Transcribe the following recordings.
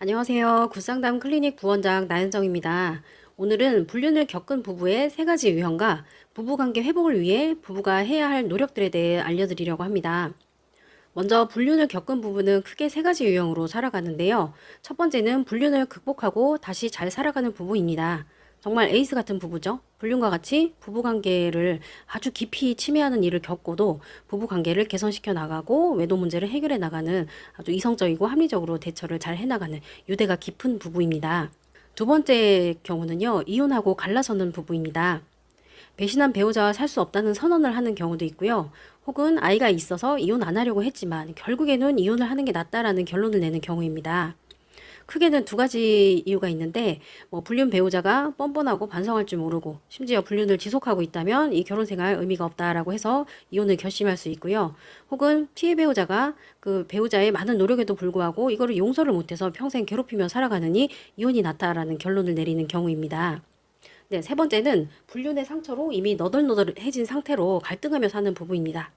안녕하세요. 굿상담 클리닉 부원장 나연정입니다. 오늘은 불륜을 겪은 부부의 세 가지 유형과 부부관계 회복을 위해 부부가 해야 할 노력들에 대해 알려드리려고 합니다. 먼저 불륜을 겪은 부부는 크게 세 가지 유형으로 살아가는데요. 첫 번째는 불륜을 극복하고 다시 잘 살아가는 부부입니다. 정말 에이스 같은 부부죠. 불륜과 같이 부부관계를 아주 깊이 침해하는 일을 겪고도 부부관계를 개선시켜 나가고 외도 문제를 해결해 나가는 아주 이성적이고 합리적으로 대처를 잘 해나가는 유대가 깊은 부부입니다. 두 번째 경우는요. 이혼하고 갈라서는 부부입니다. 배신한 배우자와 살 수 없다는 선언을 하는 경우도 있고요. 혹은 아이가 있어서 이혼 안 하려고 했지만 결국에는 이혼을 하는 게 낫다라는 결론을 내는 경우입니다. 크게는 두 가지 이유가 있는데 불륜 배우자가 뻔뻔하고 반성할 줄 모르고 심지어 불륜을 지속하고 있다면 이 결혼 생활 의미가 없다라고 해서 이혼을 결심할 수 있고요. 혹은 피해 배우자가 그 배우자의 많은 노력에도 불구하고 이거를 용서를 못해서 평생 괴롭히며 살아가느니 이혼이 낫다라는 결론을 내리는 경우입니다. 네, 세 번째는 불륜의 상처로 이미 너덜너덜해진 상태로 갈등하며 사는 부부입니다.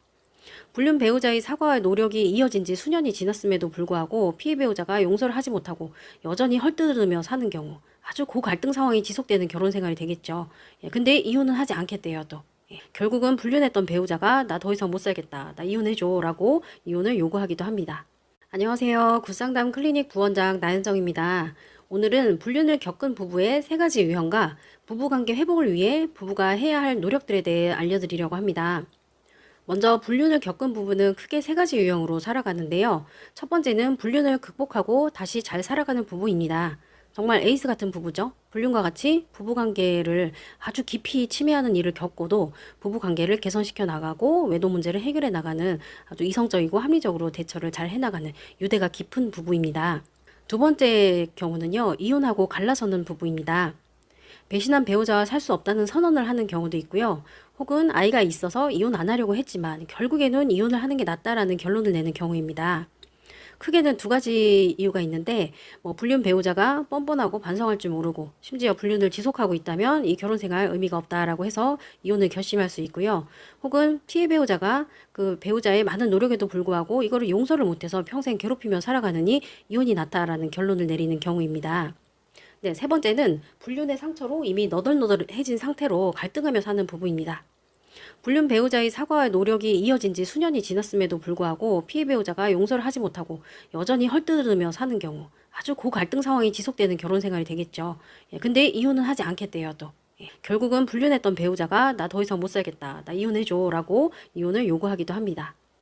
불륜 배우자의 사과와 노력이 이어진 지 수년이 지났음에도 불구하고 피해 배우자가 용서를 하지 못하고 여전히 헐뜯으며 사는 경우 아주 고갈등 상황이 지속되는 결혼 생활이 되겠죠. 근데 이혼은 하지 않겠대요, 또. 결국은 불륜했던 배우자가 나 더 이상 못 살겠다, 나 이혼해줘 라고 이혼을 요구하기도 합니다. 안녕하세요. 굿상담 클리닉 부원장 나연정입니다. 오늘은 불륜을 겪은 부부의 세 가지 유형과 부부관계 회복을 위해 부부가 해야 할 노력들에 대해 알려드리려고 합니다. 먼저 불륜을 겪은 부부는 크게 세 가지 유형으로 살아가는데요. 첫 번째는 불륜을 극복하고 다시 잘 살아가는 부부입니다. 정말 에이스 같은 부부죠. 불륜과 같이 부부관계를 아주 깊이 침해하는 일을 겪고도 부부관계를 개선시켜 나가고 외도 문제를 해결해 나가는 아주 이성적이고 합리적으로 대처를 잘 해나가는 유대가 깊은 부부입니다. 두 번째 경우는요. 이혼하고 갈라서는 부부입니다. 배신한 배우자와 살 수 없다는 선언을 하는 경우도 있고요. 혹은 아이가 있어서 이혼 안 하려고 했지만 결국에는 이혼을 하는 게 낫다라는 결론을 내는 경우입니다. 크게는 두 가지 이유가 있는데 불륜 배우자가 뻔뻔하고 반성할 줄 모르고 심지어 불륜을 지속하고 있다면 이 결혼 생활 의미가 없다라고 해서 이혼을 결심할 수 있고요. 혹은 피해 배우자가 그 배우자의 많은 노력에도 불구하고 이거를 용서를 못해서 평생 괴롭히며 살아가느니 이혼이 낫다라는 결론을 내리는 경우입니다. 네, 세 번째는 불륜의 상처로 이미 너덜너덜해진 상태로 갈등하며 사는 부부입니다. 불륜 배우자의 사과와 노력이 이어진 지 수년이 지났음에도 불구하고 피해 배우자가 용서를 하지 못하고 여전히 헐뜯으며 사는 경우 아주 고갈등 상황이 지속되는 결혼 생활이 되겠죠. 근데 이혼은 하지 않겠대요, 또. 결국은 불륜했던 배우자가 나 더 이상 못 살겠다, 나 이혼해줘 라고 이혼을 요구하기도 합니다.